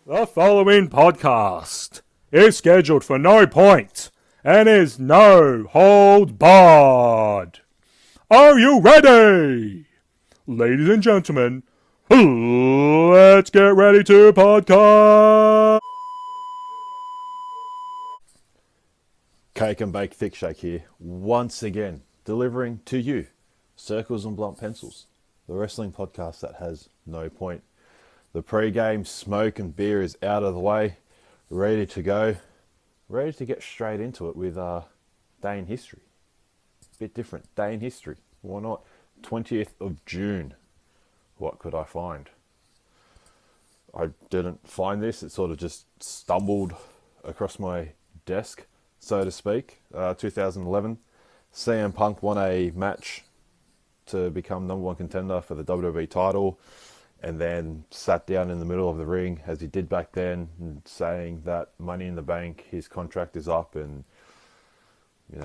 The following podcast is scheduled for no point and is no hold barred. Are you ready? Ladies and gentlemen, let's get ready to podcast. Cake and Bake Thick Shake here, once again, delivering to you Circles and Blunt Pencils, the wrestling podcast that has no point. The pre-game smoke and beer is out of the way, ready to go, ready to get straight into it with day in history. Bit different, day in history, why not? 20th of June, what could I find? I didn't find this, it sort of just stumbled across my desk, so to speak. 2011, CM Punk won a match to become number one contender for the WWE title, and then sat down in the middle of the ring, as he did back then, saying that Money in the Bank, his contract is up, and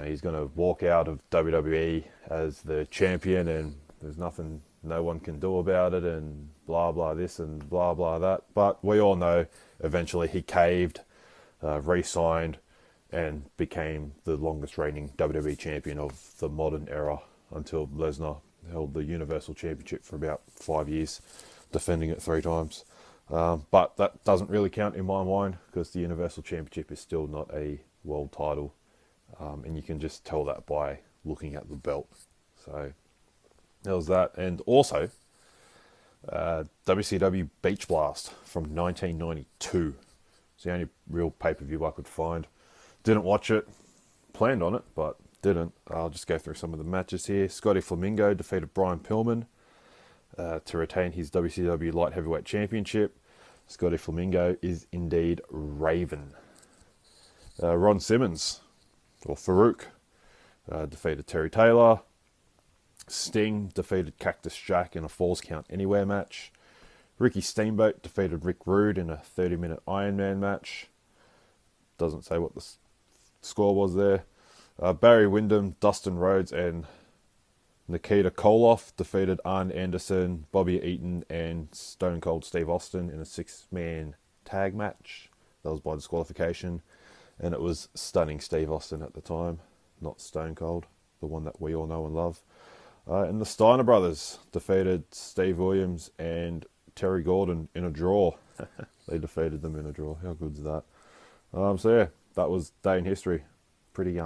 he's going to walk out of WWE as the champion, and there's nothing no one can do about it, and blah blah this and blah blah that. But we all know eventually he caved, re-signed, and became the longest reigning WWE champion of the modern era until Lesnar held the Universal Championship for about 5 years, defending it 3 times. But that doesn't really count in my mind, because the Universal Championship is still not a world title. And you can just tell that by looking at the belt. So there was that. And also, WCW Beach Blast from 1992. It's the only real pay-per-view I could find. Didn't watch it. Planned on it, but didn't. I'll just go through some of the matches here. Scotty Flamingo defeated Brian Pillman to retain his WCW Light Heavyweight Championship. Scotty Flamingo is indeed Raven. Ron Simmons, or Farouk, defeated Terry Taylor. Sting defeated Cactus Jack in a Falls Count Anywhere match. Ricky Steamboat defeated Rick Rude in a 30-minute Iron Man match. Doesn't say what the score was there. Barry Windham, Dustin Rhodes, and Nikita Koloff defeated Arn Anderson, Bobby Eaton, and Stone Cold Steve Austin in a 6-man tag match. That was by disqualification, and it was Stunning Steve Austin at the time, not Stone Cold, the one that we all know and love. And the Steiner Brothers defeated Steve Williams and Terry Gordon in a draw. They defeated them in a draw. How good's that? So yeah, that was day in history. Pretty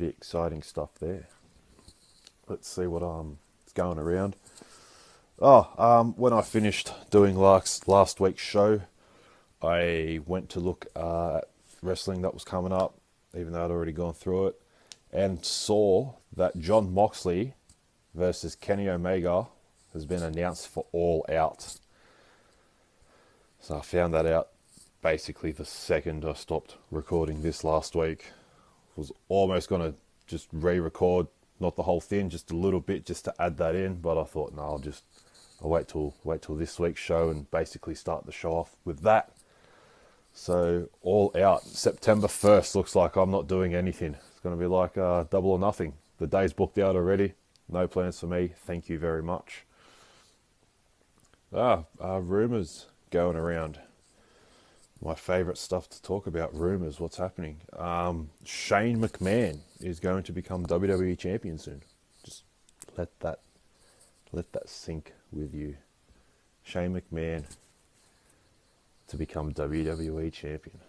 exciting stuff there. Let's see what is going around. When I finished doing last week's show, I went to look at wrestling that was coming up, even though I'd already gone through it, and saw that Jon Moxley versus Kenny Omega has been announced for All Out. So I found that out basically the second I stopped recording this last week. Was almost going to just re-record, not the whole thing, just a little bit, just to add that in. But I thought, no, I'll wait till this week's show and basically start the show off with that. So All Out, September 1st, looks like I'm not doing anything. It's going to be like Double or Nothing. The day's booked out already. No plans for me. Thank you very much. Rumours going around. My favourite stuff to talk about, rumours, what's happening. Shane McMahon is going to become WWE champion soon. Just let that sink with you. Shane McMahon to become WWE champion.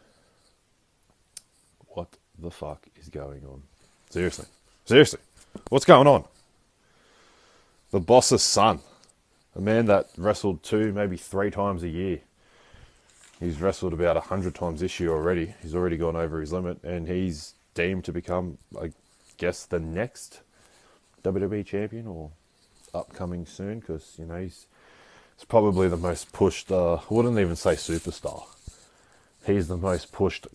What the fuck is going on? Seriously, what's going on? The boss's son, a man that wrestled 2, maybe 3 times a year. He's wrestled about 100 times this year already. He's already gone over his limit, and he's deemed to become, I guess, the next WWE champion, or upcoming soon, because he's probably the most pushed. I wouldn't even say superstar. He's the most pushed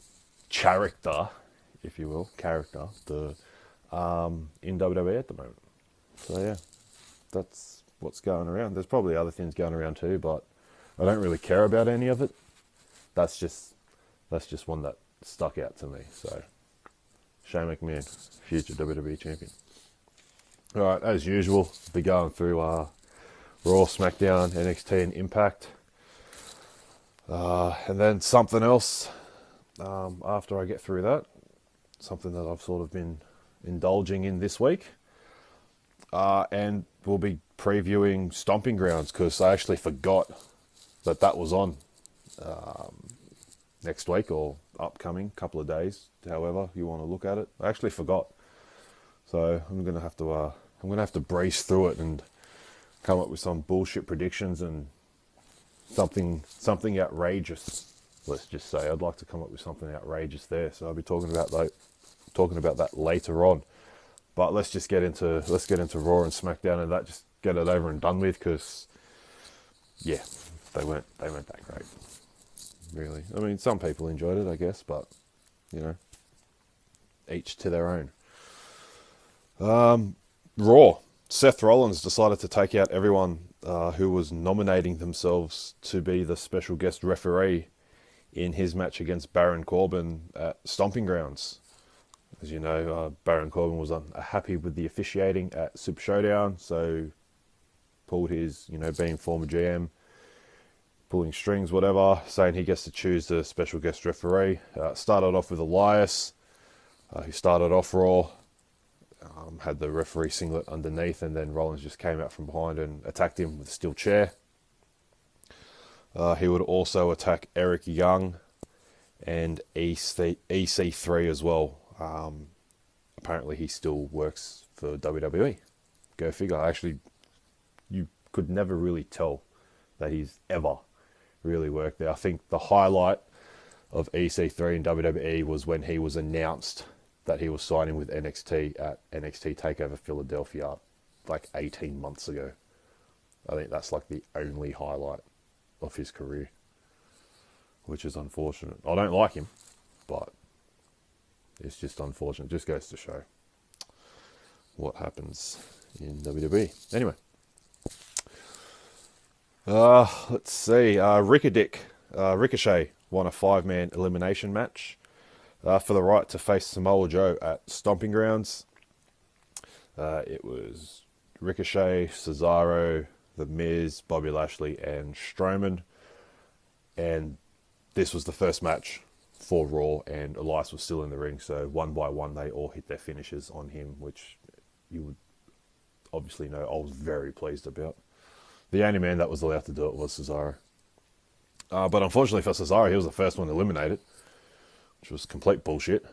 character, if you will, in WWE at the moment. So yeah, that's what's going around. There's probably other things going around too, but I don't really care about any of it. That's just one that stuck out to me. So, Shane McMahon, future WWE champion. All right, as usual, be going through Raw, SmackDown, NXT, and Impact. And then something else after I get through that, something that I've sort of been indulging in this week. And we'll be previewing Stomping Grounds because I actually forgot that that was on next week or upcoming couple of days, however you want to look at it. I actually forgot, so I'm gonna have to breeze through it and come up with some bullshit predictions and something outrageous. Let's just say I'd like to come up with something outrageous there. So I'll be talking about that later on. But let's get into Raw and SmackDown and that. Just get it over and done with because, yeah, they weren't that great, really. I mean, some people enjoyed it, I guess, but you know, each to their own. Raw. Seth Rollins decided to take out everyone who was nominating themselves to be the special guest referee in his match against Baron Corbin at Stomping Grounds. As you know, Baron Corbin was unhappy with the officiating at Super Showdown, so pulled his, being former GM, pulling strings, whatever, saying he gets to choose the special guest referee. Started off with Elias, who started off Raw, had the referee singlet underneath, and then Rollins just came out from behind and attacked him with a steel chair. He would also attack Eric Young and EC3 as well. Apparently he still works for WWE. Go figure. Actually, you could never really tell that he's ever really worked there. I think the highlight of EC3 in WWE was when he was announced that he was signing with NXT at NXT TakeOver Philadelphia like 18 months ago. I think that's like the only highlight of his career, which is unfortunate. I don't like him, but it's just unfortunate. It just goes to show what happens in WWE. Anyway, let's see. Ricochet won a 5-man elimination match for the right to face Samoa Joe at Stomping Grounds. It was Ricochet, Cesaro, The Miz, Bobby Lashley, and Strowman. And this was the first match for Raw, and Elias was still in the ring, so one by one they all hit their finishes on him, which you would obviously know I was very pleased about. The only man that was allowed to do it was Cesaro. But unfortunately for Cesaro, he was the first one eliminated, which was complete bullshit.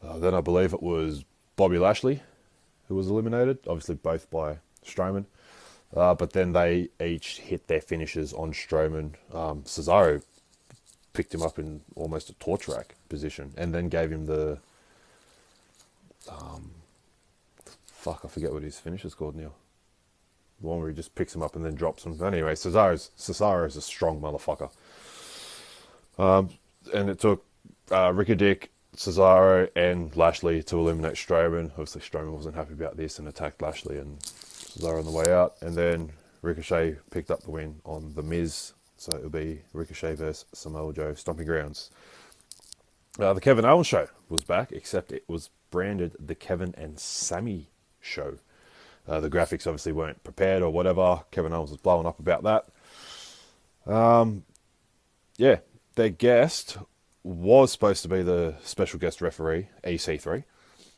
Then I believe it was Bobby Lashley who was eliminated, obviously both by Strowman. But then they each hit their finishes on Strowman. Cesaro picked him up in almost a torch rack position and then gave him the... I forget what his finish is called now. The one where he just picks him up and then drops him. Anyway, Cesaro is a strong motherfucker. And it took Ricky Dick, Cesaro, and Lashley to eliminate Strowman. Obviously, Strowman wasn't happy about this and attacked Lashley and Cesaro on the way out. And then Ricochet picked up the win on The Miz. So it'll be Ricochet versus Samoa Joe, Stomping Grounds. The Kevin Owens show was back, except it was branded the Kevin and Sammy show. The graphics obviously weren't prepared or whatever. Kevin Owens was blowing up about that. Their guest was supposed to be the special guest referee, EC3,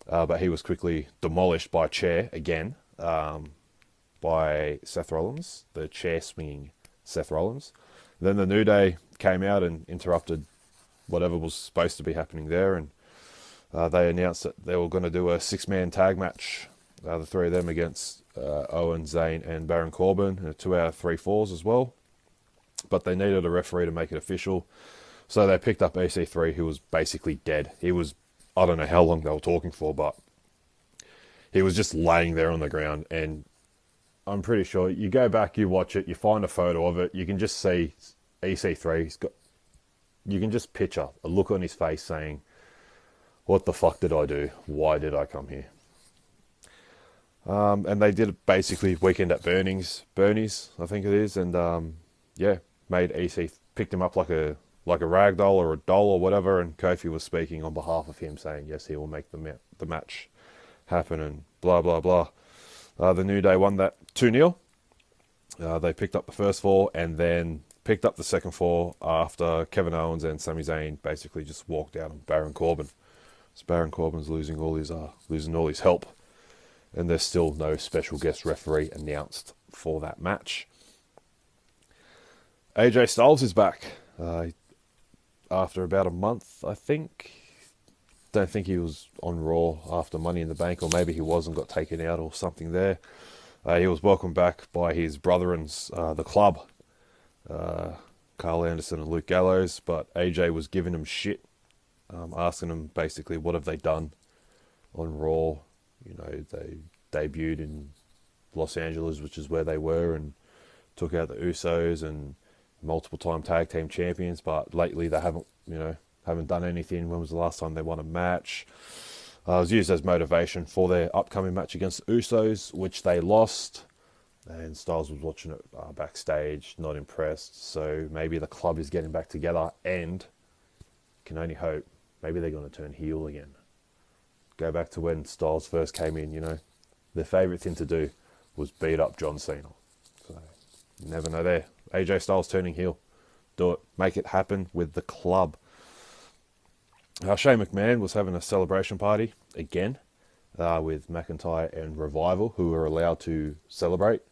but he was quickly demolished by a chair again by Seth Rollins, the chair swinging Seth Rollins. Then the New Day came out and interrupted whatever was supposed to be happening there, and they announced that they were going to do a 6-man tag match, the three of them against Owen, Zayn, and Baron Corbin, and a 2 out of 3 falls as well. But they needed a referee to make it official, so they picked up EC3, who was basically dead. He was, I don't know how long they were talking for, but he was just laying there on the ground, and I'm pretty sure you go back, you watch it, you find a photo of it, you can just see EC3, you can just picture a look on his face saying, what the fuck did I do? Why did I come here? And they did basically Weekend at Bernie's, I think it is, and made EC, picked him up like a rag doll or a doll or whatever, and Kofi was speaking on behalf of him, saying yes, he will make the match happen, and blah blah blah. The New Day won that 2-0. They picked up the first fall, and then picked up the second fall after Kevin Owens and Sami Zayn basically just walked out on Baron Corbin. So Baron Corbin's losing all his help, and there's still no special guest referee announced for that match. AJ Styles is back after about a month, I think. Don't think he was on Raw after Money in the Bank, or maybe he was and got taken out or something there. He was welcomed back by his brethrens, the Club, Carl Anderson and Luke Gallows, but AJ was giving him shit, asking him basically what have they done on Raw. You know, they debuted in Los Angeles, which is where they were, and took out the Usos and multiple time tag team champions, but lately they haven't done anything. When was the last time they won a match? It was used as motivation for their upcoming match against the Usos, which they lost. And Styles was watching it backstage, not impressed. So maybe the Club is getting back together, and can only hope maybe they're going to turn heel again. Go back to when Styles first came in, their favourite thing to do was beat up John Cena. So you never know there. AJ Styles turning heel. Do it. Make it happen with the Club. Shane McMahon was having a celebration party again with McIntyre and Revival, who were allowed to celebrate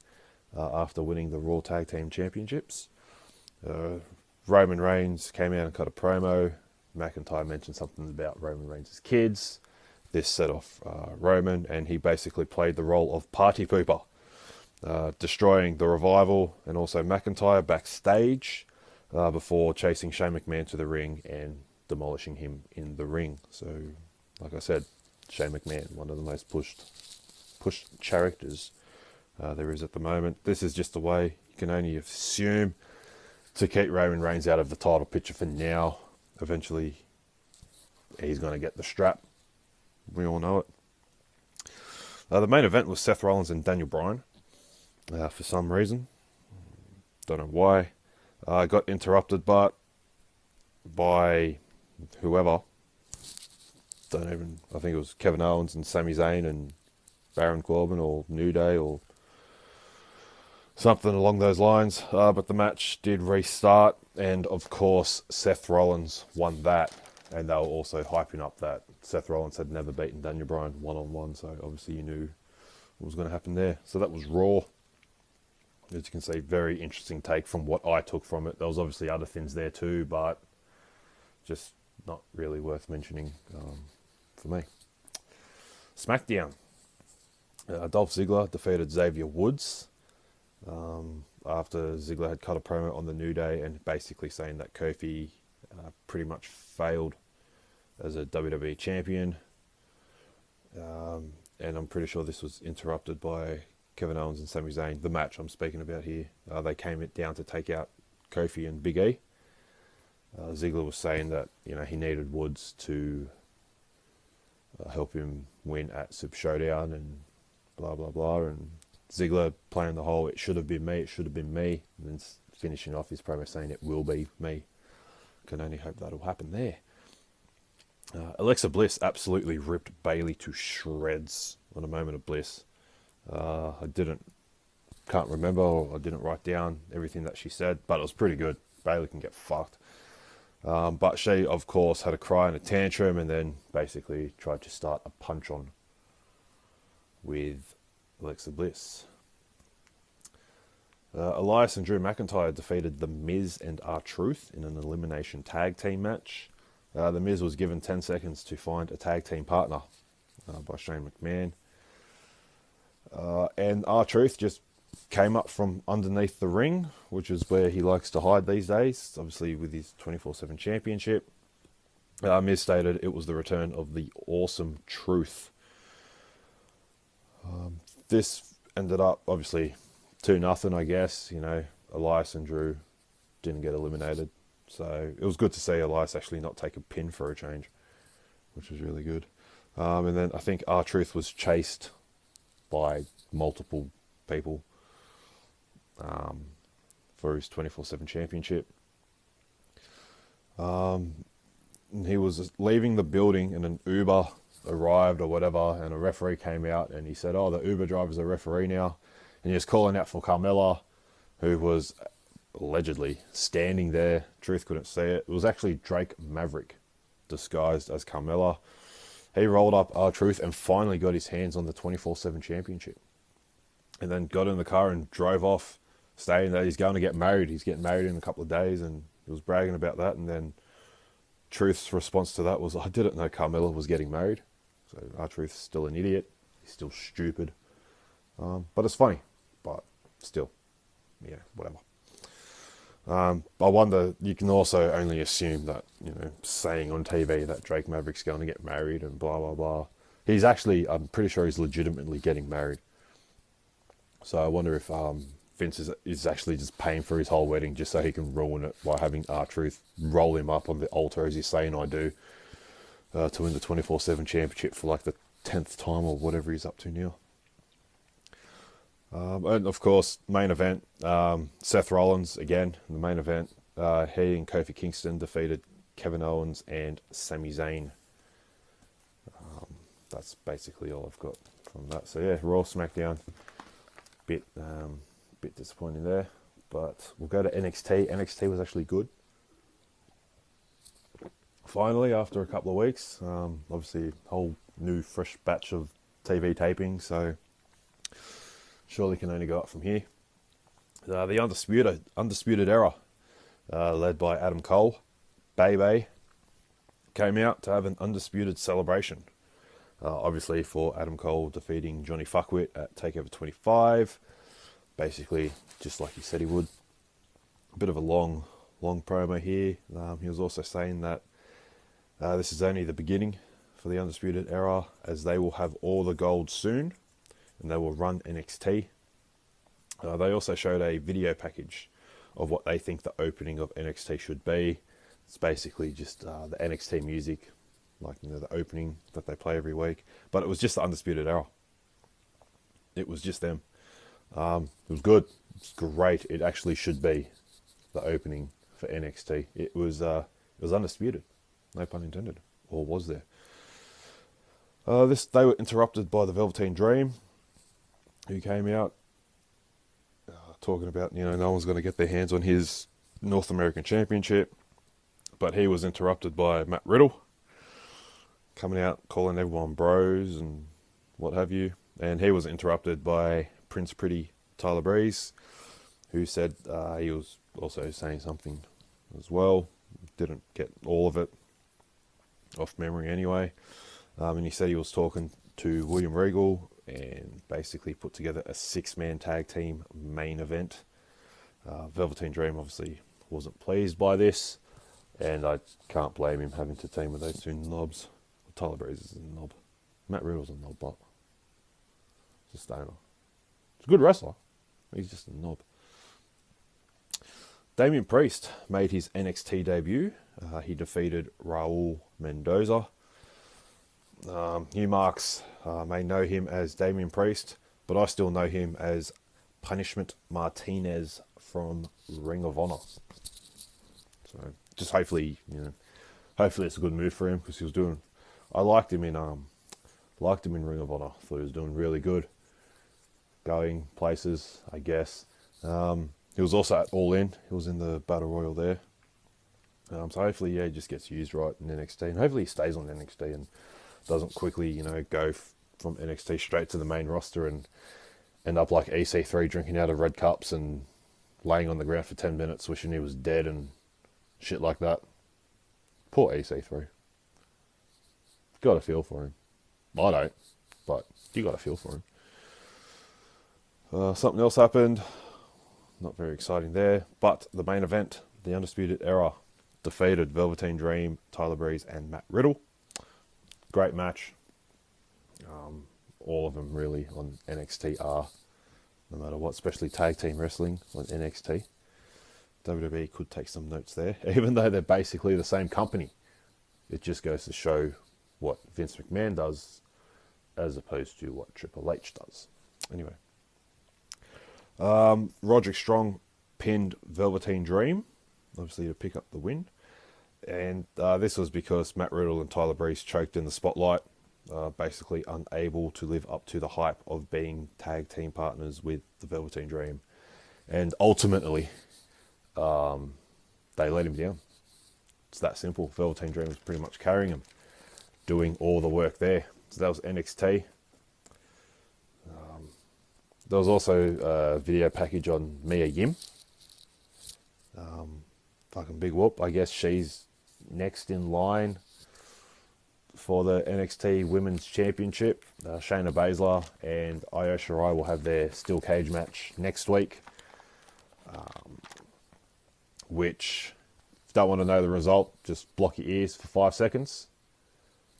after winning the Raw Tag Team Championships. Roman Reigns came out and cut a promo. McIntyre mentioned something about Roman Reigns' kids. This set off Roman, and he basically played the role of party pooper, destroying the Revival and also McIntyre backstage before chasing Shane McMahon to the ring and demolishing him in the ring. So, like I said, Shane McMahon, one of the most pushed characters there is at the moment. This is just a way, you can only assume, to keep Roman Reigns out of the title picture for now. Eventually, he's going to get the strap. We all know it. The main event was Seth Rollins and Daniel Bryan. For some reason, don't know why, got interrupted, but by whoever. I think it was Kevin Owens and Sami Zayn and Baron Corbin or New Day or something along those lines. But the match did restart, and of course Seth Rollins won that. And they were also hyping up that Seth Rollins had never beaten Daniel Bryan one-on-one, so obviously you knew what was going to happen there. So that was Raw. As you can see, very interesting take from what I took from it. There was obviously other things there too, but just not really worth mentioning for me. SmackDown. Dolph Ziggler defeated Xavier Woods after Ziggler had cut a promo on the New Day and basically saying that Kofi pretty much failed as a WWE champion. And I'm pretty sure this was interrupted by Kevin Owens and Sami Zayn. The match I'm speaking about here. They came down to take out Kofi and Big E. Ziggler was saying that he needed Woods to help him win at Super Showdown and blah blah blah, and Ziggler playing the whole "it should have been me, and then finishing off his promo saying it will be me. Can only hope that'll happen there. Alexa Bliss absolutely ripped Bayley to shreds on a moment of bliss. Can't remember, or I didn't write down everything that she said, but it was pretty good. Bayley can get fucked. But she, of course, had a cry and a tantrum, and then basically tried to start a punch-on with Alexa Bliss. Elias and Drew McIntyre defeated The Miz and R-Truth in an elimination tag team match. The Miz was given 10 seconds to find a tag team partner by Shane McMahon. And R-Truth just came up from underneath the ring, which is where he likes to hide these days, obviously with his 24/7 championship. Miz stated it was the return of the awesome Truth. This ended up, obviously, 2-0, I guess. Elias and Drew didn't get eliminated. So it was good to see Elias actually not take a pin for a change, which was really good. And then I think R-Truth was chased by multiple people for his 24/7 championship. He was leaving the building and an Uber arrived or whatever, and a referee came out and he said, the Uber driver's a referee now. And he was calling out for Carmella, who was allegedly standing there. Truth couldn't see it. It was actually Drake Maverick disguised as Carmella. He rolled up R-Truth and finally got his hands on the 24/7 championship. And then got in the car and drove off, saying that he's going to get married. He's getting married in a couple of days, and he was bragging about that. And then Truth's response to that was, I didn't know Carmella was getting married. So R-Truth's still an idiot. He's still stupid. But it's funny. But still, yeah, whatever. I wonder, you can also only assume that, saying on TV that Drake Maverick's going to get married and blah, blah, blah. He's actually, I'm pretty sure he's legitimately getting married. So I wonder if Vince is actually just paying for his whole wedding just so he can ruin it by having R-Truth roll him up on the altar as he's saying I do to win the 24/7 championship for like the 10th time or whatever he's up to now. And of course, main event, Seth Rollins again in the main event. He and Kofi Kingston defeated Kevin Owens and Sami Zayn. That's basically all I've got from that. So yeah, Raw, SmackDown, bit disappointing there. But we'll go to NXT. NXT was actually good. Finally, after a couple of weeks, obviously a whole new fresh batch of TV taping. So surely can only go up from here. The Undisputed Era, led by Adam Cole, Bebe, came out to have an undisputed celebration. Obviously for Adam Cole defeating Johnny Fuckwit at TakeOver 25. Basically, just like he said he would. A bit of a long promo here. He was also saying that this is only the beginning for the Undisputed Era, as they will have all the gold soon. And they will run NXT. They also showed a video package of what they think the opening of NXT should be. It's basically just the NXT music, like the opening that they play every week. But it was just the Undisputed Era. It was just them. It was good. It's great. It actually should be the opening for NXT. It was undisputed. No pun intended. Or was there? They were interrupted by the Velveteen Dream, who came out talking about, no one's going to get their hands on his North American Championship. But he was interrupted by Matt Riddle, coming out calling everyone bros and what have you. And he was interrupted by Prince Pretty Tyler Breeze, who said he was also saying something as well. Didn't get all of it off memory anyway. And he said he was talking to William Regal and basically put together a 6-man tag team main event. Velveteen Dream obviously wasn't pleased by this, and I can't blame him having to team with those two knobs. Tyler Breeze is a knob. Matt Riddle's a knob, but he's a stoner. He's a good wrestler. He's just a knob. Damian Priest made his NXT debut. He defeated Raul Mendoza. You marks may know him as Damian Priest, but I still know him as Punishment Martinez from Ring of Honor. So just hopefully it's a good move for him, because he was doing. I liked him in Ring of Honor. Thought he was doing really good, going places, I guess. He was also at All In. He was in the Battle Royal there. So hopefully, he just gets used right in NXT, and hopefully he stays on NXT and doesn't quickly, go from NXT straight to the main roster and end up like EC3 drinking out of red cups and laying on the ground for 10 minutes wishing he was dead and shit like that. Poor EC3. Got to feel for him. I don't, but you got to feel for him. Something else happened. Not very exciting there, but the main event, the Undisputed Era, defeated Velveteen Dream, Tyler Breeze, and Matt Riddle. Great match. All of them really on NXT are, no matter what, especially tag team wrestling on NXT. WWE could take some notes there, even though they're basically the same company. It just goes to show what Vince McMahon does as opposed to what Triple H does. Anyway. Roderick Strong pinned Velveteen Dream, obviously to pick up the win. And this was because Matt Riddle and Tyler Breeze choked in the spotlight, basically unable to live up to the hype of being tag team partners with the Velveteen Dream. And ultimately, they let him down. It's that simple. Velveteen Dream was pretty much carrying him, doing all the work there. So that was NXT. There was also a video package on Mia Yim. Fucking big whoop. I guess she's next in line for the NXT Women's Championship. Shayna Baszler and Io Shirai will have their steel cage match next week. Which, if you don't want to know the result, just block your ears for 5 seconds.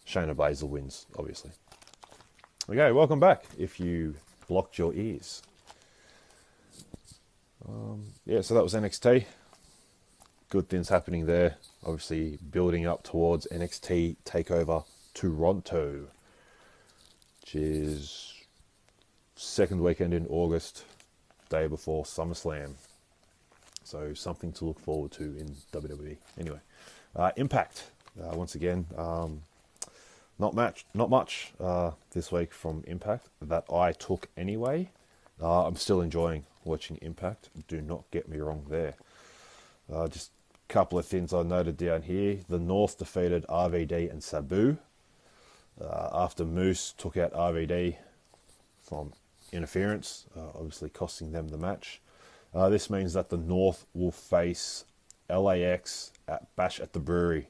Shayna Baszler wins, obviously. Okay, welcome back. If you blocked your ears. So that was NXT. Good things happening there. Obviously building up towards NXT TakeOver Toronto, which is second weekend in August, day before SummerSlam. So something to look forward to in WWE. Anyway, Impact. Once again, not much this week from Impact that I took anyway. I'm still enjoying watching Impact. Do not get me wrong there. Just a couple of things I noted down here. The North defeated RVD and Sabu after Moose took out RVD from interference, obviously costing them the match. This means that the North will face LAX at Bash at the Brewery,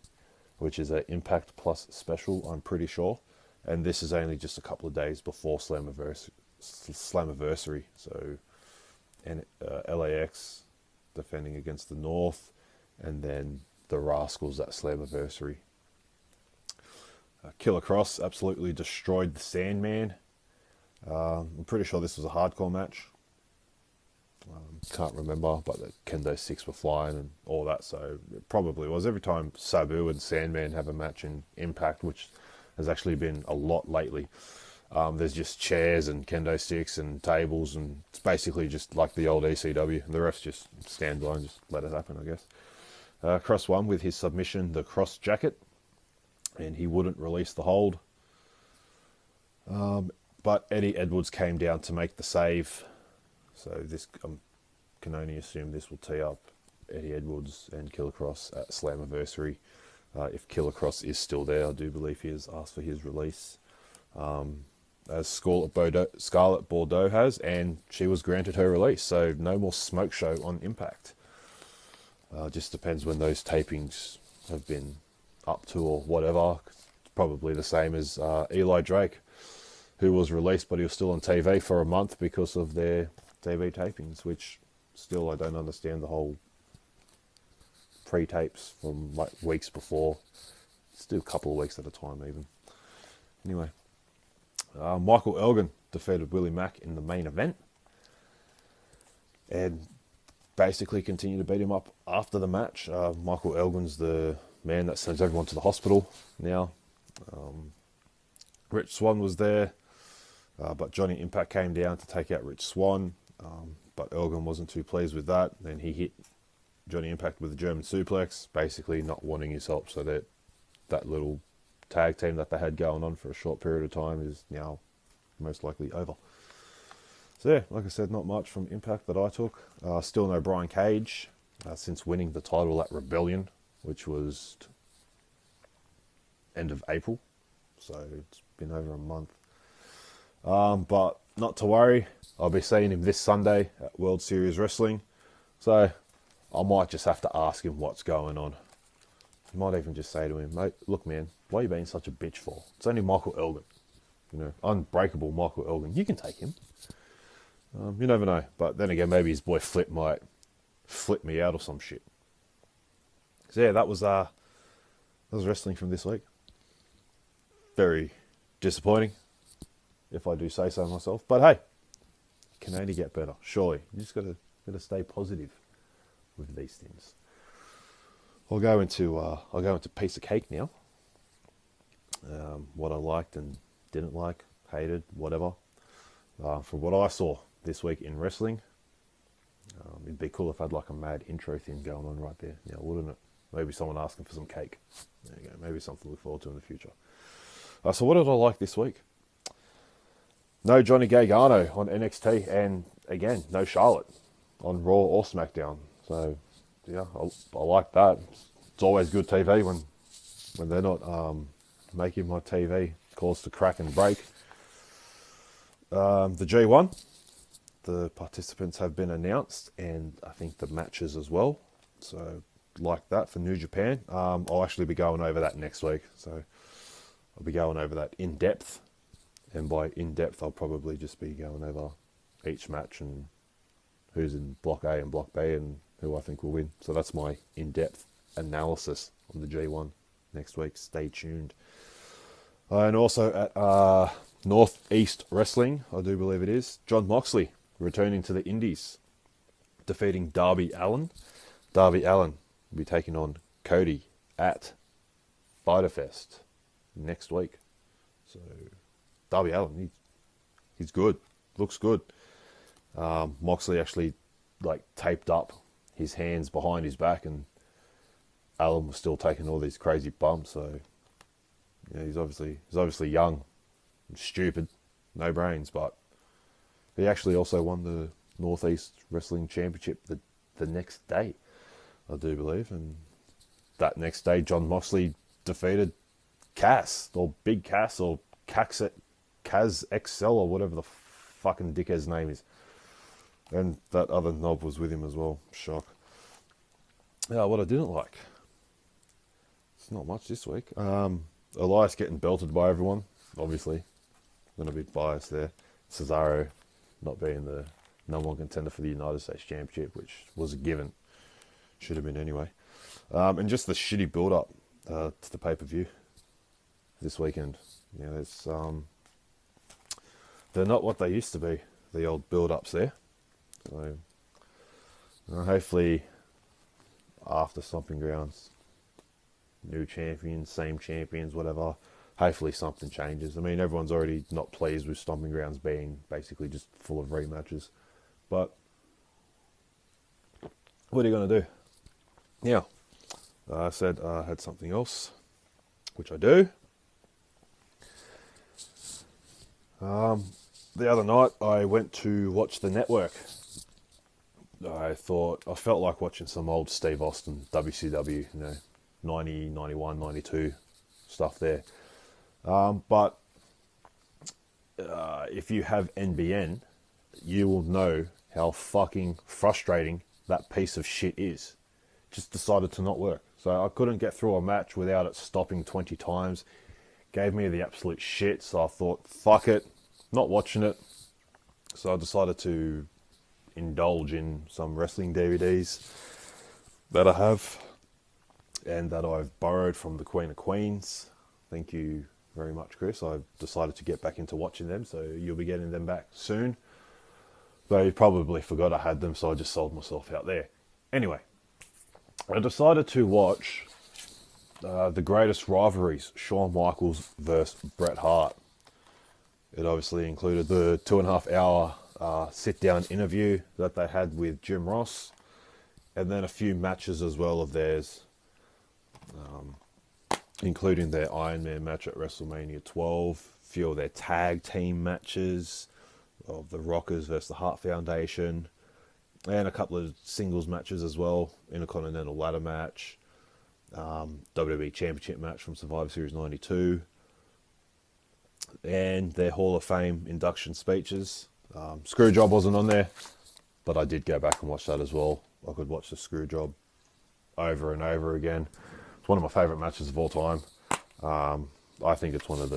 which is an Impact Plus special, I'm pretty sure. And this is only just a couple of days before Slammiversary. So, and LAX defending against the North, and then the Rascals at Slammiversary. Killer Cross absolutely destroyed the Sandman. I'm pretty sure this was a hardcore match. Can't remember, but the kendo sticks were flying and all that, so it probably was. Every time Sabu and Sandman have a match in Impact, which has actually been a lot lately, there's just chairs and kendo sticks and tables, and it's basically just like the old ECW, and the refs just stand by and just let it happen, I guess. Cross won with his submission, the Cross Jacket, and he wouldn't release the hold. But Eddie Edwards came down to make the save. So this can only assume this will tee up Eddie Edwards and Killer Cross at Slammiversary. If Killer Cross is still there, I do believe he has asked for his release. As Scarlett Bordeaux has, and she was granted her release. So no more smoke show on Impact. Just depends when those tapings have been up to or whatever. It's probably the same as Eli Drake, who was released, but he was still on TV for a month because of their TV tapings, which still I don't understand the whole pre-tapes from like weeks before. Let's do a couple of weeks at a time even. Anyway, Michael Elgin defeated Willie Mack in the main event and basically continued to beat him up after the match. Michael Elgin's the man that sends everyone to the hospital now. Rich Swann was there, but Johnny Impact came down to take out Rich Swann. But Elgin wasn't too pleased with that. Then he hit Johnny Impact with a German suplex, basically not wanting his help. So that little tag team that they had going on for a short period of time is now most likely over. So yeah, like I said, not much from Impact that I took. Still no Brian Cage since winning the title at Rebellion, which was end of April. So it's been over a month. But not to worry, I'll be seeing him this Sunday at World Series Wrestling. So I might just have to ask him what's going on. I might even just say to him, mate, look man, why are you being such a bitch for? It's only Michael Elgin. You know, unbreakable Michael Elgin. You can take him. You never know. But then again, maybe his boy Flip might flip me out or some shit. So yeah, that was wrestling from this week. Very disappointing, if I do say so myself. But hey, can only get better. Surely, you just gotta stay positive with these things. I'll go into piece of cake now. What I liked and didn't like, hated, whatever. From what I saw this week in wrestling, it'd be cool if I had like a mad intro thing going on right there. Yeah, wouldn't it? Maybe someone asking for some cake. There you go. Maybe something to look forward to in the future. So what did I like this week? No Johnny Gargano on NXT, and again, no Charlotte on Raw or SmackDown. So yeah, I like that. It's always good TV when they're not making my TV calls to crack and break. The G1, the participants have been announced, and I think the matches as well. So like that for New Japan. I'll actually be going over that next week. So I'll be going over that in depth. And by in depth, I'll probably just be going over each match and who's in Block A and Block B and who I think will win. So that's my in-depth analysis on the G1 next week. Stay tuned. And also at Northeast Wrestling, I do believe it is, John Moxley returning to the Indies, defeating Darby Allin. Darby Allin will be taking on Cody at Fighter Fest next week. So Darby Allin, he's good, looks good. Moxley actually taped up his hands behind his back, and Allen was still taking all these crazy bumps. So yeah, he's obviously young, and stupid, no brains. But he actually also won the Northeast Wrestling Championship the next day, I do believe. And that next day, John Moxley defeated Cass, or Big Cass, or Kaz XL, or whatever the fucking dickhead's name is. And that other knob was with him as well. Shock. Yeah, what I didn't like. It's not much this week. Elias getting belted by everyone. Obviously. I'm going to be biased there. Cesaro not being the number one contender for the United States Championship, which was a given. Should have been anyway. And just the shitty build-up to the pay-per-view this weekend. You know, it's, they're not what they used to be, the old build-ups there. So, hopefully, after Stomping Grounds, new champions, same champions, whatever, hopefully something changes. I mean, everyone's already not pleased with Stomping Grounds being basically just full of rematches. But, what are you going to do? Yeah, I said I had something else, which I do. The other night, I went to watch The Network. I felt like watching some old Steve Austin WCW, 90, 91, 92 stuff there. But if you have NBN, you will know how fucking frustrating that piece of shit is. Just decided to not work. So I couldn't get through a match without it stopping 20 times. Gave me the absolute shit, so I thought, fuck it, not watching it. So I decided to indulge in some wrestling DVDs that I have and that I've borrowed from the Queen of Queens. Thank you very much, Chris. I've decided to get back into watching them, so you'll be getting them back soon. Though you probably forgot I had them, so I just sold myself out there. Anyway, I decided to watch the greatest rivalries, Shawn Michaels versus Bret Hart. It obviously included the 2.5 hour sit-down interview that they had with Jim Ross, and then a few matches as well of theirs, including their Iron Man match at WrestleMania 12, a few of their tag team matches of the Rockers versus the Hart Foundation, and a couple of singles matches as well, Intercontinental Ladder match, WWE Championship match from Survivor Series 92, and their Hall of Fame induction speeches. Screwjob wasn't on there, but I did go back and watch that as well. I could watch the Screwjob over and over again. It's one of my favourite matches of all time. I think it's one of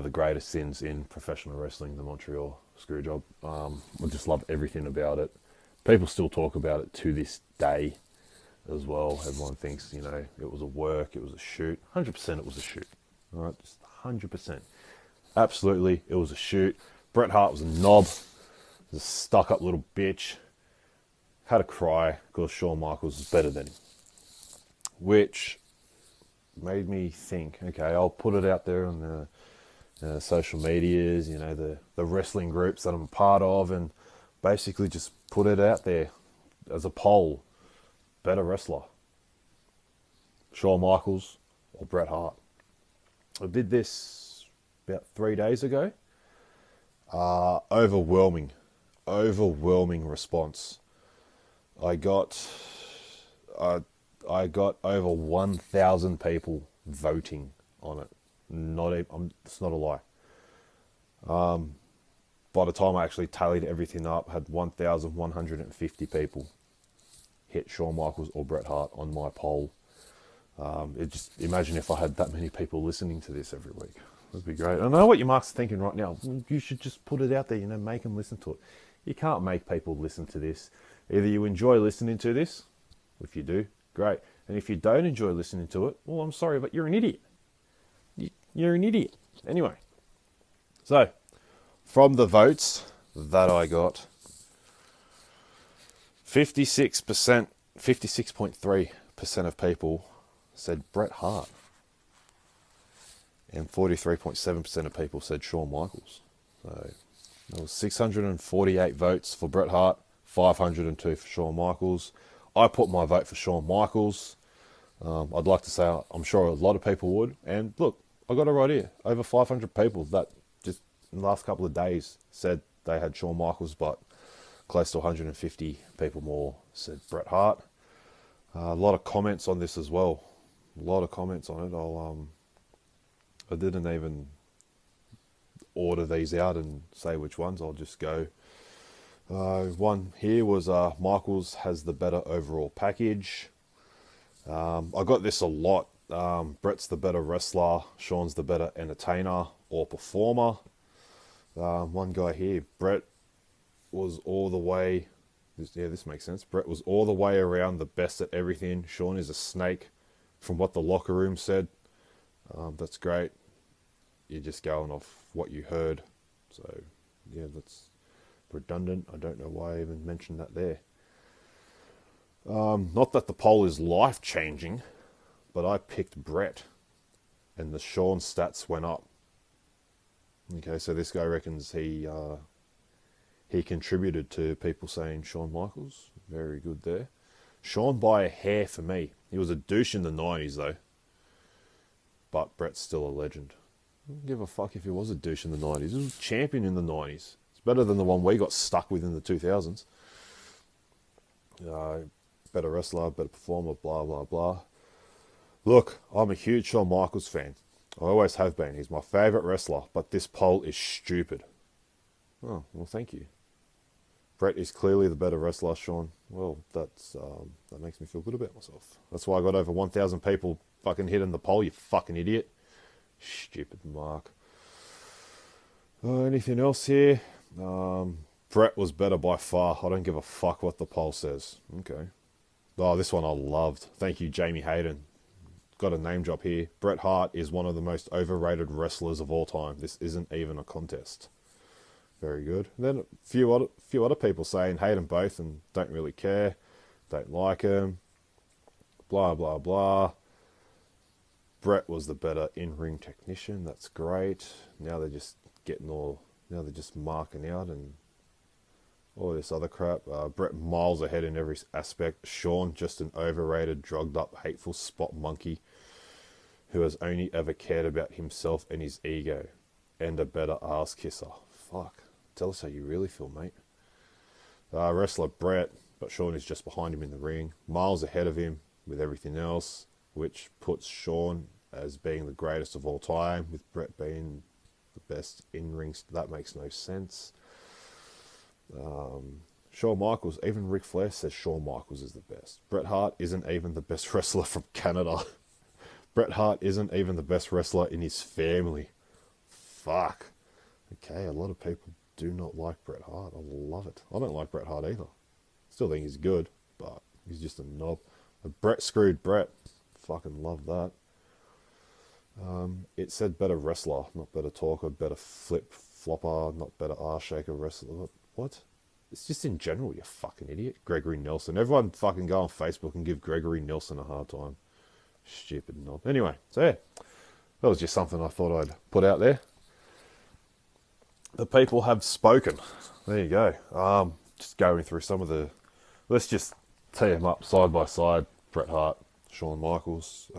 the greatest sins in professional wrestling, the Montreal Screwjob. I just love everything about it. People still talk about it to this day as well. Everyone thinks, it was a work, it was a shoot. 100% it was a shoot. All right, just 100%. Absolutely, it was a shoot. Bret Hart was a knob, was a stuck-up little bitch. Had a cry because Shawn Michaels was better than him. Which made me think, okay, I'll put it out there on the social medias, the wrestling groups that I'm a part of, and basically just put it out there as a poll. Better wrestler, Shawn Michaels or Bret Hart? I did this about 3 days ago. Overwhelming response. I got I got over 1,000 people voting on it. It's not a lie. By the time I actually tallied everything up, had 1,150 people hit Shawn Michaels or Bret Hart on my poll. Imagine if I had that many people listening to this every week. That'd be great. I know what your marks are thinking right now. You should just put it out there, make them listen to it. You can't make people listen to this. Either you enjoy listening to this, if you do, great. And if you don't enjoy listening to it, well, I'm sorry, but you're an idiot. You're an idiot. Anyway, so from the votes that I got, 56.3% of people said Bret Hart, and 43.7% of people said Shawn Michaels. So there was 648 votes for Bret Hart, 502 for Shawn Michaels. I put my vote for Shawn Michaels. I'd like to say I'm sure a lot of people would. And look, I got it right here. Over 500 people that just in the last couple of days said they had Shawn Michaels, but close to 150 people more said Bret Hart. A lot of comments on this as well. A lot of comments on it. I didn't even order these out and say which ones. I'll just go. One here was Michaels has the better overall package. I got this a lot. Bret's the better wrestler. Shawn's the better entertainer or performer. One guy here, Bret was all the way. This makes sense. Bret was all the way around the best at everything. Shawn is a snake, from what the locker room said. That's great. You're just going off what you heard. So, yeah, that's redundant. I don't know why I even mentioned that there. Not that the poll is life-changing, but I picked Bret, and the Shawn stats went up. Okay, so this guy reckons he contributed to people saying Shawn Michaels. Very good there. Shawn by a hair for me. He was a douche in the 90s, though. But Bret's still a legend. I don't give a fuck if he was a douche in the 90s. He was a champion in the 90s. It's better than the one we got stuck with in the 2000s. Better wrestler, better performer, blah, blah, blah. Look, I'm a huge Shawn Michaels fan. I always have been. He's my favourite wrestler, but this poll is stupid. Oh, well, thank you. Bret is clearly the better wrestler, Shawn. Well, that makes me feel good about myself. That's why I got over 1,000 people fucking hitting the poll, you fucking idiot. Stupid mark. Anything else here? Bret was better by far. I don't give a fuck what the poll says. Okay. Oh, this one I loved. Thank you, Jamie Hayden. Got a name drop here. Bret Hart is one of the most overrated wrestlers of all time. This isn't even a contest. Very good. And then a few other people saying hate them both and don't really care, don't like them, blah blah blah. Bret was the better in-ring technician. That's great. Now they're just marking out and all this other crap. Bret miles ahead in every aspect. Shawn just an overrated, drugged up, hateful spot monkey who has only ever cared about himself and his ego, and a better ass kisser. Fuck. Tell us how you really feel, mate. Wrestler Bret, but Shawn is just behind him in the ring, miles ahead of him with everything else, which puts Shawn as being the greatest of all time, with Bret being the best in-ring. That makes no sense. Shawn Michaels, even Ric Flair says Shawn Michaels is the best. Bret Hart isn't even the best wrestler from Canada. Bret Hart isn't even the best wrestler in his family. Fuck. Okay, a lot of people do not like Bret Hart. I love it. I don't like Bret Hart either. Still think he's good, but he's just a knob. Bret screwed Bret. Fucking love that. It said better wrestler, not better talker, better flip-flopper, not better arse-shaker wrestler. What? It's just in general, you fucking idiot. Gregory Nelson. Everyone fucking go on Facebook and give Gregory Nelson a hard time. Stupid knob. Anyway, so yeah. That was just something I thought I'd put out there. The people have spoken. There you go. Just going through some of the... Let's just tee them up side by side. Bret Hart, Shawn Michaels.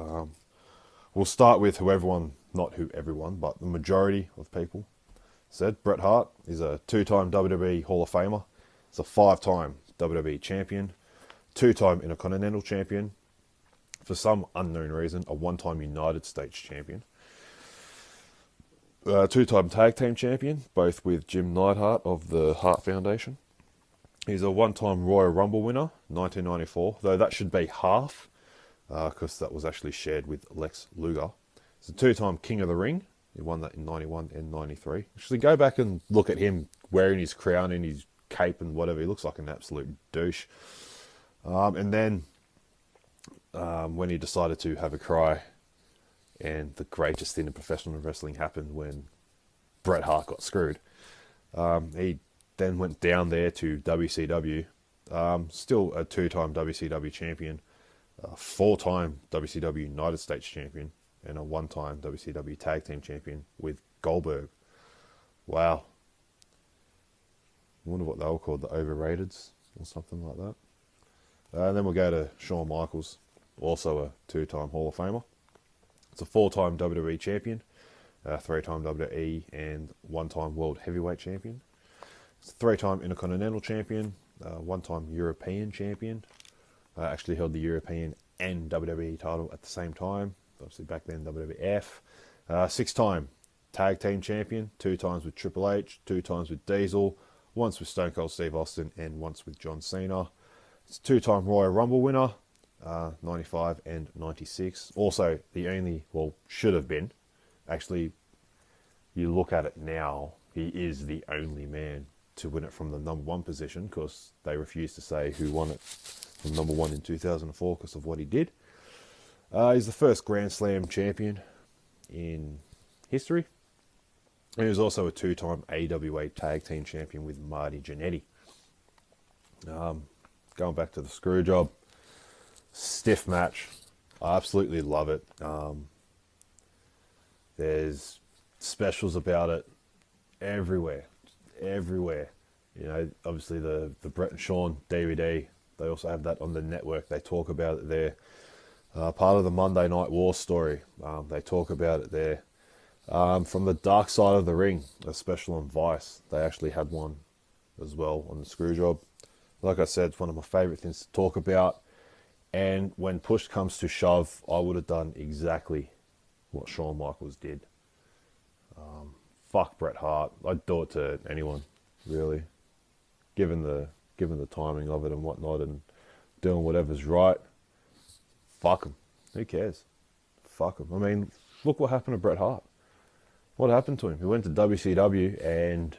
We'll start with not who everyone, but the majority of people said. Bret Hart is a 2-time WWE Hall of Famer. He's a 5-time WWE champion, two-time Intercontinental Champion. For some unknown reason, a one-time United States Champion. Two-time Tag Team Champion, both with Jim Neidhart of the Hart Foundation. He's a one-time Royal Rumble winner, 1994, though that should be half, because that was actually shared with Lex Luger. He's a two-time King of the Ring. He won that in 91 and 93. Actually, go back and look at him wearing his crown and his cape and whatever. He looks like an absolute douche. And then when he decided to have a cry, and the greatest thing in professional wrestling happened when Bret Hart got screwed. He then went down there to WCW, still a two-time WCW champion, four-time WCW United States champion, and a one-time WCW Tag Team champion with Goldberg. Wow. I wonder what they were called, the Overrateds or something like that. And then we'll go to Shawn Michaels, also a two-time Hall of Famer. It's a four-time WWE champion, three-time WWE and one-time World Heavyweight champion. It's a three-time Intercontinental champion, one-time European champion. Actually held the European and WWE title at the same time. Obviously back then WWF. Six-time Tag Team champion, two times with Triple H, two times with Diesel, once with Stone Cold Steve Austin and once with John Cena. It's a two-time Royal Rumble winner, 95 and 96. Also the only, well, should have been, actually you look at it now, he is the only man to win it from the number one position, because they refused to say who won it from number one in 2004 because of what he did. He's the first Grand Slam champion in history. And he was also a two-time AWA Tag Team champion with Marty Jannetty. Going back to the screw job, stiff match. I absolutely love it. There's specials about it everywhere. You know, obviously the Bret and Shawn DVD, they also have that on the network. They talk about it there. Part of the Monday Night War story, they talk about it there. From the Dark Side of the Ring, a special on Vice, they actually had one as well on the screw job. Like I said, it's one of my favourite things to talk about. And when push comes to shove, I would have done exactly what Shawn Michaels did. Fuck Bret Hart. I'd do it to anyone, really. Given the timing of it and whatnot, and doing whatever's right. Fuck him. Who cares? Fuck him. I mean, look what happened to Bret Hart. What happened to him? He went to WCW and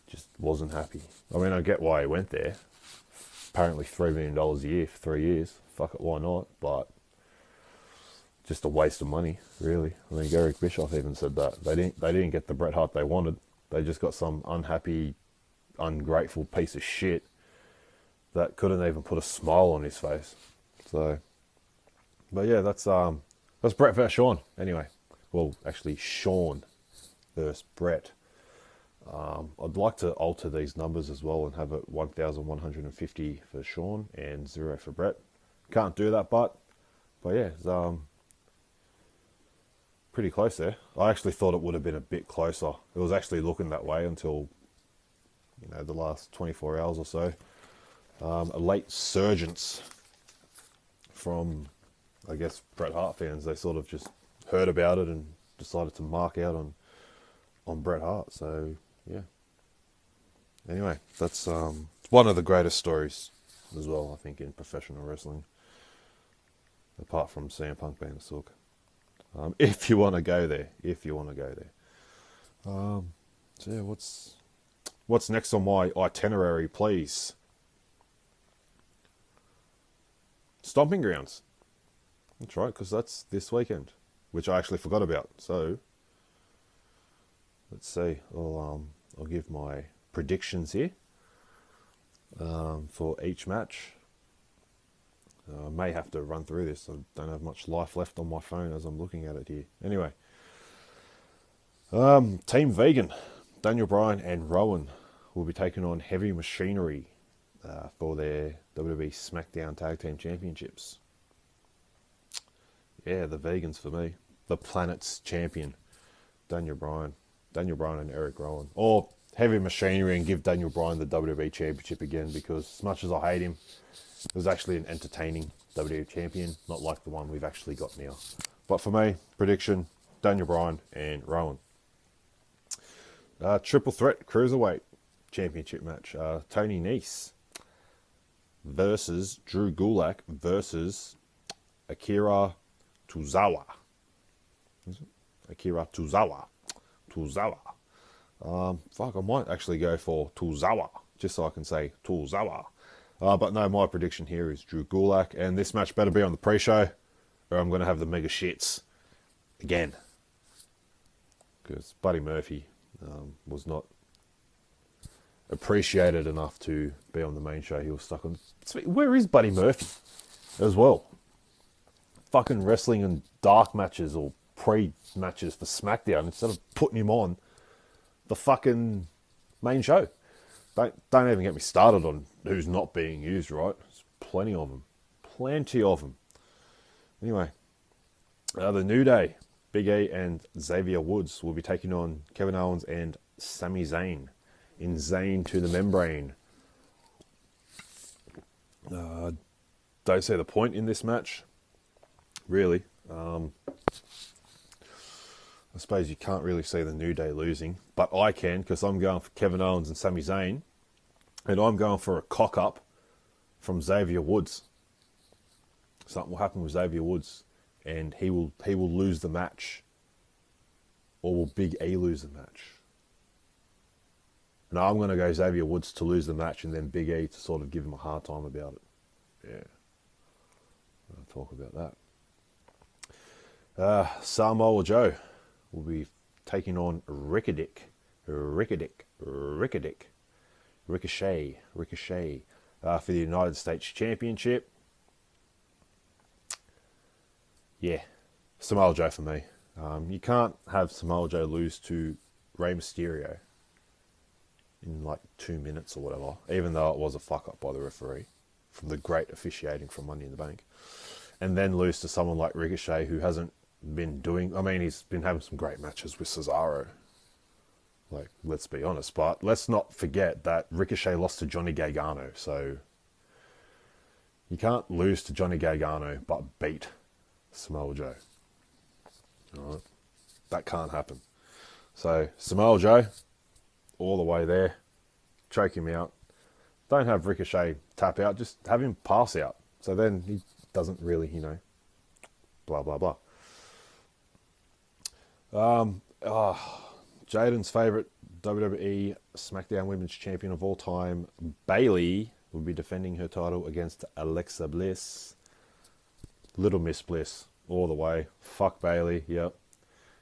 just wasn't happy. I mean, I get why he went there. Apparently $3 million a year for 3 years. Fuck it, why not? But just a waste of money, really. I think Eric Bischoff even said that. They didn't get the Bret Hart they wanted. They just got some unhappy, ungrateful piece of shit that couldn't even put a smile on his face. So, but yeah, that's Bret versus Shawn. Anyway, well, actually Shawn versus Bret. I'd like to alter these numbers as well and have it 1,150 for Shawn and 0 for Bret. Can't do that, but yeah, it's pretty close there. I actually thought it would have been a bit closer. It was actually looking that way until, you know, the last 24 hours or so. A late surgence from, I guess, Bret Hart fans. They sort of just heard about it and decided to mark out on Bret Hart. So yeah. Anyway, that's one of the greatest stories as well, I think, in professional wrestling, apart from CM Punk being a sook. If you want to go there. So yeah, what's next on my itinerary, please? Stomping Grounds. That's right, because that's this weekend, which I actually forgot about. So let's see. I'll give my predictions here for each match. I may have to run through this. I don't have much life left on my phone as I'm looking at it here. Anyway, Team Vegan, Daniel Bryan and Rowan will be taking on Heavy Machinery for their WWE SmackDown Tag Team Championships. Yeah, the Vegans for me. The Planet's champion, Daniel Bryan and Eric Rowan. Or Heavy Machinery and give Daniel Bryan the WWE Championship again, because as much as I hate him, It was actually an entertaining WWE champion, not like the one we've actually got now. But for me, prediction, Daniel Bryan and Rowan. Triple threat cruiserweight championship match. Tony Nese versus Drew Gulak versus Akira Tozawa. Akira Tozawa. I might actually go for Tozawa, just so I can say Tozawa. But no, my prediction here is Drew Gulak, and this match better be on the pre-show, or I'm going to have the mega shits again. Because Buddy Murphy was not appreciated enough to be on the main show. He was stuck on... Where is Buddy Murphy as well? Fucking wrestling in dark matches or pre-matches for SmackDown instead of putting him on the fucking main show. Don't even get me started on who's not being used, right? There's plenty of them. Anyway, the New Day, Big E and Xavier Woods will be taking on Kevin Owens and Sami Zayn in Zayn to the Membrane. Don't see the point in this match, really. I suppose you can't really see the New Day losing, but I can, because I'm going for Kevin Owens and Sami Zayn, and I'm going for a cock-up from Xavier Woods. Something will happen with Xavier Woods, and he will lose the match, or will Big E lose the match? No, I'm going to go Xavier Woods to lose the match, and then Big E to sort of give him a hard time about it. Yeah, I'll talk about that. Samoa Joe will be taking on Ricochet for the United States Championship. Yeah, Samoa Joe for me. You can't have Samoa Joe lose to Rey Mysterio in like 2 minutes or whatever, even though it was a fuck up by the referee from the great officiating from Money in the Bank, and then lose to someone like Ricochet, who hasn't been doing... I mean, he's been having some great matches with Cesaro. Like, let's be honest. But let's not forget that Ricochet lost to Johnny Gargano. So you can't lose to Johnny Gargano but beat Samoa Joe. All right? That can't happen. So Samoa Joe, all the way there. Choke him out. Don't have Ricochet tap out. Just have him pass out. So then he doesn't really, blah, blah, blah. Jaden's favourite WWE SmackDown Women's Champion of all time, Bayley, will be defending her title against Alexa Bliss. Little Miss Bliss, all the way. Fuck Bayley, yep.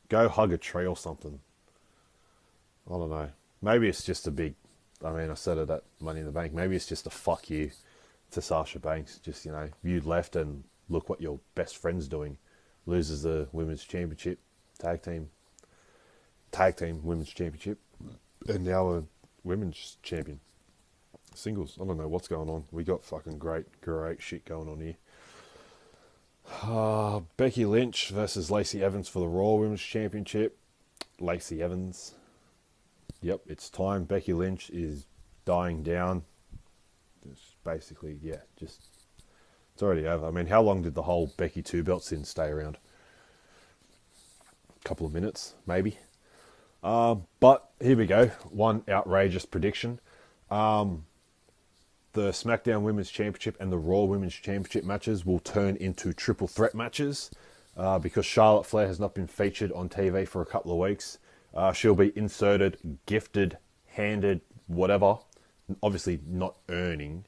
Go hug a tree or something. I don't know. Maybe it's just a big... I said it at Money in the Bank. Maybe it's just a fuck you to Sasha Banks. Just, you left and look what your best friend's doing. Loses the Women's Championship. Tag team Women's Championship. And now a Women's Champion. Singles. I don't know what's going on. We got fucking great shit going on here. Becky Lynch versus Lacey Evans for the Raw Women's Championship. Lacey Evans. Yep, it's time. Becky Lynch is dying down. It's basically, it's already over. How long did the whole Becky 2 belt sin stay around? A couple of minutes, maybe. But here we go. One outrageous prediction. The SmackDown Women's Championship and the Raw Women's Championship matches will turn into triple threat matches because Charlotte Flair has not been featured on TV for a couple of weeks. She'll be inserted, gifted, handed, whatever. Obviously not earning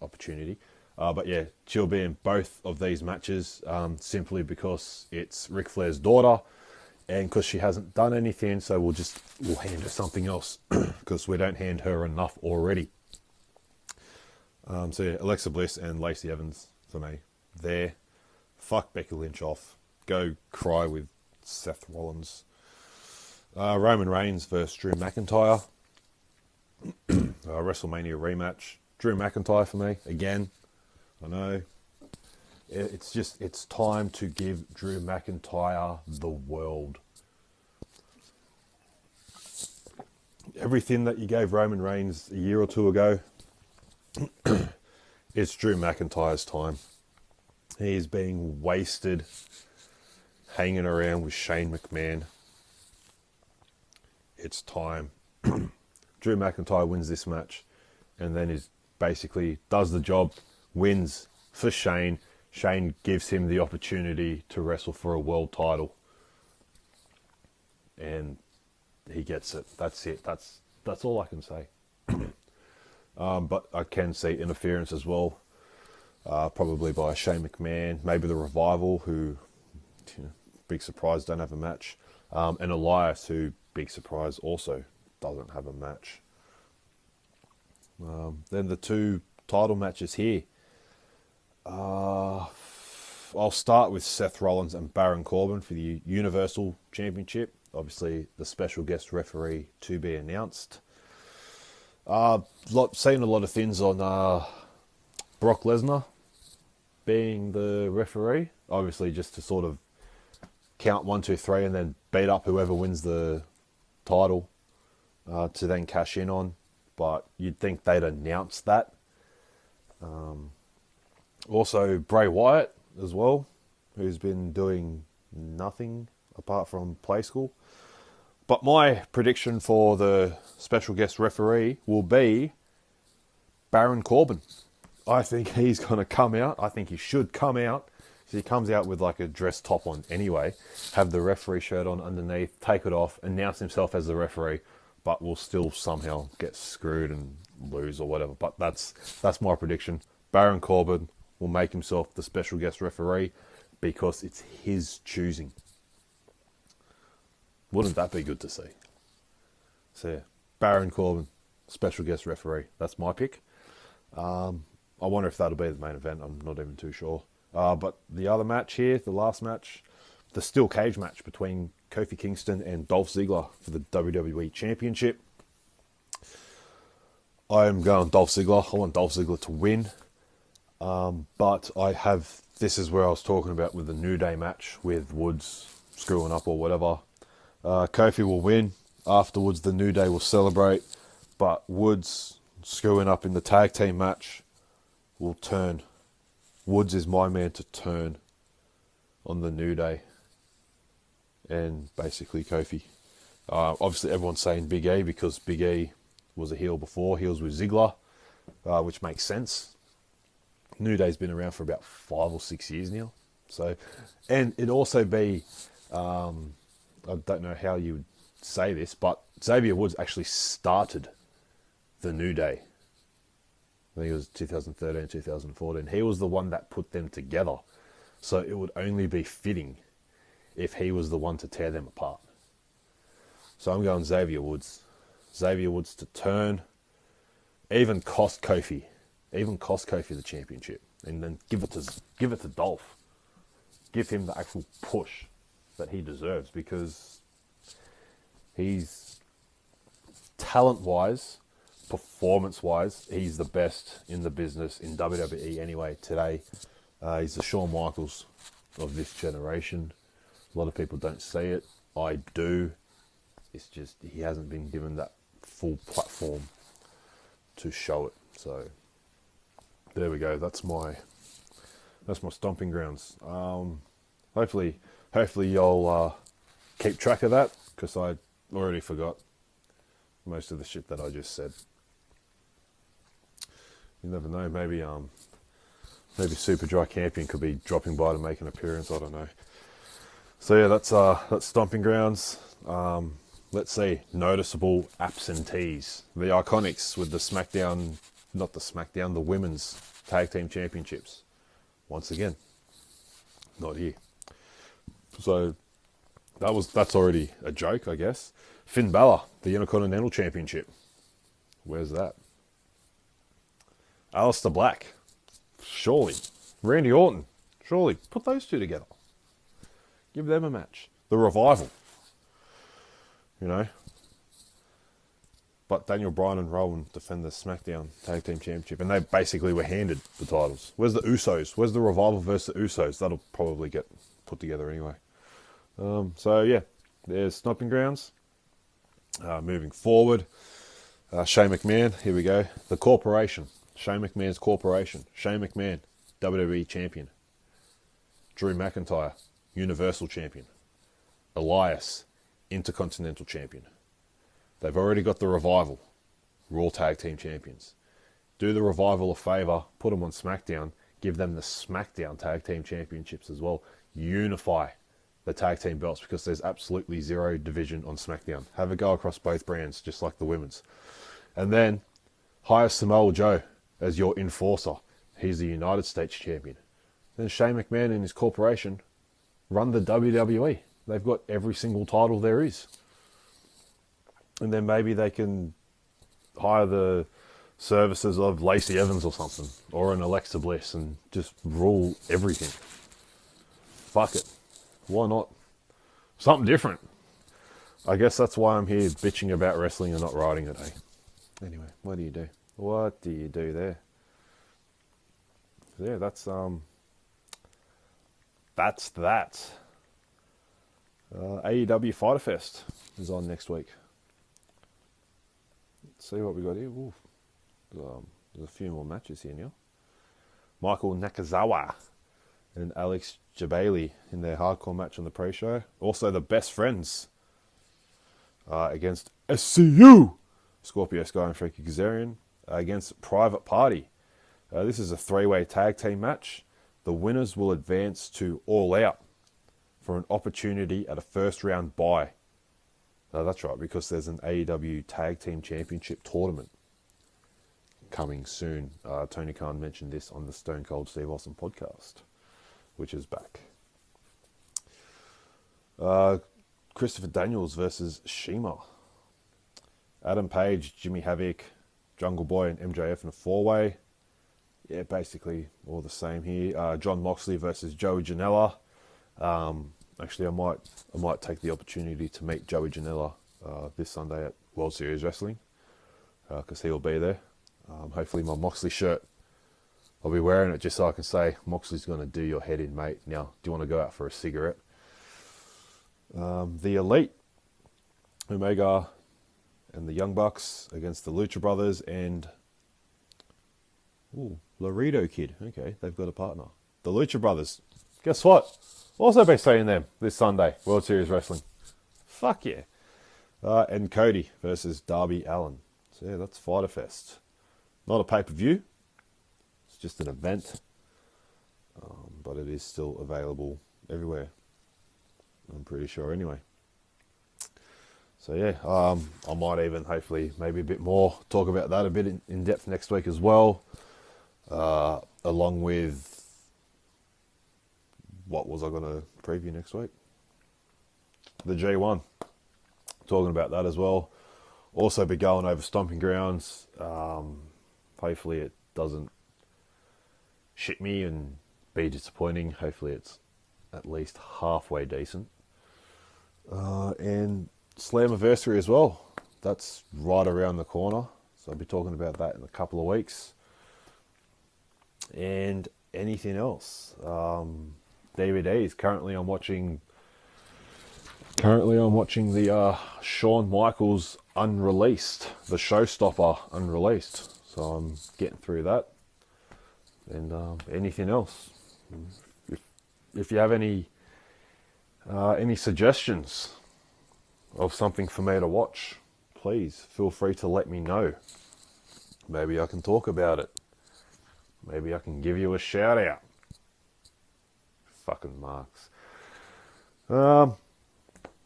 opportunity. But yeah, she'll be in both of these matches simply because it's Ric Flair's daughter and because she hasn't done anything, so we'll hand her something else because we don't hand her enough already. So yeah, Alexa Bliss and Lacey Evans for me. There. Fuck Becky Lynch off. Go cry with Seth Rollins. Roman Reigns versus Drew McIntyre. WrestleMania rematch. Drew McIntyre for me, again. I know. It's time to give Drew McIntyre the world. Everything that you gave Roman Reigns a year or two ago, It's Drew McIntyre's time. He's being wasted hanging around with Shane McMahon. It's time. Drew McIntyre wins this match and then is basically does the job, wins for Shane. Shane gives him the opportunity to wrestle for a world title. And he gets it. That's it. That's all I can say. But I can see interference as well. Probably by Shane McMahon, maybe the Revival, who, big surprise, don't have a match. And Elias, who, big surprise, also doesn't have a match. Then the two title matches here. I'll start with Seth Rollins and Baron Corbin for the Universal Championship. Obviously, the special guest referee to be announced. Seen a lot of things on Brock Lesnar being the referee. Obviously, just to sort of count 1, 2, 3, and then beat up whoever wins the title to then cash in on. But you'd think they'd announce that. Also, Bray Wyatt as well, who's been doing nothing apart from play school. But my prediction for the special guest referee will be Baron Corbin. I think he's going to come out. I think he should come out. So he comes out with like a dress top on anyway, have the referee shirt on underneath, take it off, announce himself as the referee, but will still somehow get screwed and lose or whatever. But that's my prediction. Baron Corbin will make himself the special guest referee because it's his choosing. Wouldn't that be good to see? So yeah, Baron Corbin, special guest referee. That's my pick. I wonder if that'll be the main event. I'm not even too sure. But the other match here, the last match, the steel cage match between Kofi Kingston and Dolph Ziggler for the WWE Championship. I am going Dolph Ziggler. I want Dolph Ziggler to win. But this is where I was talking about with the New Day match with Woods screwing up or whatever. Kofi will win. Afterwards, the New Day will celebrate. But Woods screwing up in the tag team match will turn. Woods is my man to turn on the New Day. And basically Kofi. Obviously, everyone's saying Big E because Big E was a heel before. Heels with Ziggler, which makes sense. New Day's been around for about 5 or 6 years now. So, and it'd also be... I don't know how you would say this, but Xavier Woods actually started the New Day. I think it was 2013, 2014. He was the one that put them together. So it would only be fitting if he was the one to tear them apart. So I'm going Xavier Woods. Xavier Woods to turn, even cost Kofi the championship, and then give it to Dolph. Give him the actual push that he deserves, because he's talent-wise, performance-wise, he's the best in the business in WWE anyway today. He's the Shawn Michaels of this generation. A lot of people don't see it. I do. It's just he hasn't been given that full platform to show it. So there we go. That's my stomping grounds. Hopefully you'll keep track of that, because I already forgot most of the shit that I just said. You never know. Maybe Super Dry Champion could be dropping by to make an appearance. I don't know. So yeah, that's stomping grounds. Let's see, noticeable absentees. The Iconics with the women's tag team championships. Once again, not here. So that's already a joke, I guess. Finn Balor, the Intercontinental Championship. Where's that? Aleister Black. Surely. Randy Orton. Surely. Put those two together. Give them a match. The Revival. You know. But Daniel Bryan and Rowan defend the SmackDown Tag Team Championship, and they basically were handed the titles. Where's the Usos? Where's the Revival versus the Usos? That'll probably get put together anyway. So yeah, there's stomping grounds. Moving forward, Shane McMahon. Here we go. The Corporation. Shane McMahon's corporation. Shane McMahon, WWE champion. Drew McIntyre, Universal champion. Elias, Intercontinental champion. They've already got the Revival, Raw Tag Team champions. Do the Revival a favour, put them on SmackDown, give them the SmackDown Tag Team championships as well. Unify the tag team belts because there's absolutely zero division on SmackDown. Have a go across both brands, just like the women's. And then hire Samoa Joe as your enforcer. He's the United States champion. Then Shane McMahon and his corporation run the WWE. They've got every single title there is. And then maybe they can hire the services of Lacey Evans or something, or an Alexa Bliss, and just rule everything. Fuck it. Why not? Something different. I guess that's why I'm here bitching about wrestling and not writing it, eh? Anyway, what do you do? What do you do there? So yeah, that's that. AEW Fighter Fest is on next week. Let's see what we got here. Ooh. There's a few more matches here now. Michael Nakazawa and Alex Jabali in their hardcore match on the pre-show. Also, the Best Friends against SCU, Scorpio Sky and Frankie Kazarian, against Private Party. This is a three-way tag team match. The winners will advance to All Out for an opportunity at a first-round bye. That's right, because there's an AEW Tag Team Championship tournament coming soon. Tony Khan mentioned this on the Stone Cold Steve Austin podcast, which is back. Christopher Daniels versus Shima. Adam Page, Jimmy Havoc, Jungle Boy, and MJF in a four-way. Yeah, basically all the same here. John Moxley versus Joey Janela. Actually, I might take the opportunity to meet Joey Janela this Sunday at World Series Wrestling, because he'll be there. Hopefully my Moxley shirt, I'll be wearing it just so I can say, Moxley's going to do your head in, mate. Now, do you want to go out for a cigarette? The Elite, Omega and the Young Bucks against the Lucha Brothers and Laredo Kid. Okay, they've got a partner. The Lucha Brothers. Guess what? Also be seeing them this Sunday, World Series Wrestling. Fuck yeah. And Cody versus Darby Allin. So yeah, that's Fighter Fest. Not a pay-per-view. It's just an event. But it is still available everywhere. I'm pretty sure anyway. So yeah, I might even hopefully maybe a bit more talk about that a bit in depth next week as well. Along with, what was I going to preview next week? The G1. Talking about that as well. Also be going over Stomping Grounds. Hopefully it doesn't shit me and be disappointing. Hopefully it's at least halfway decent. And Slammiversary as well. That's right around the corner. So I'll be talking about that in a couple of weeks. And anything else. DVDs. Currently I'm watching the Shawn Michaels Unreleased, the Showstopper Unreleased. So I'm getting through that. And anything else. If you have any suggestions of something for me to watch, please feel free to let me know. Maybe I can talk about it. Maybe I can give you a shout out. Fucking marks. So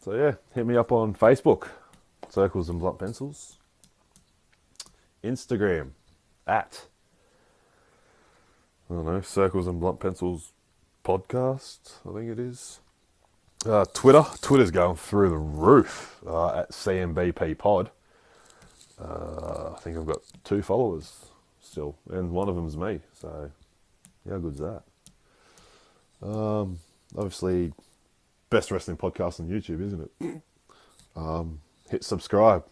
yeah, hit me up on Facebook, Circles and Blunt Pencils. Instagram, at, I don't know, Circles and Blunt Pencils podcast, I think it is. Twitter's going through the roof, at CMBP Pod. I think I've got 2 followers still, and one of them's me, so how good's that? Obviously, best wrestling podcast on YouTube, isn't it? Hit subscribe.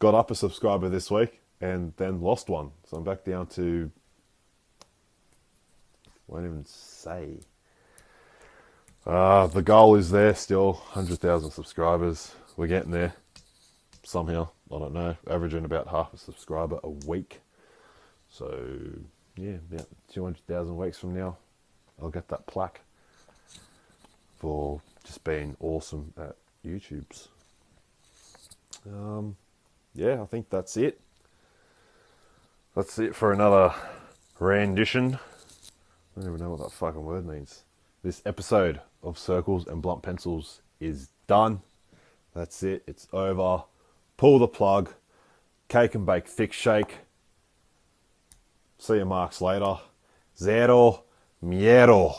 Got up a subscriber this week, and then lost one, so I'm back down to, won't even say. The goal is there still, 100,000 subscribers. We're getting there somehow. I don't know. Averaging about half a subscriber a week. So, yeah, about 200,000 weeks from now, I'll get that plaque for just being awesome at YouTube's. Yeah, I think that's it. That's it for another rendition. I don't even know what that fucking word means. This episode of Circles and Blunt Pencils is done. That's it. It's over. Pull the plug. Cake and bake thick shake. See you marks later. Zero miedo.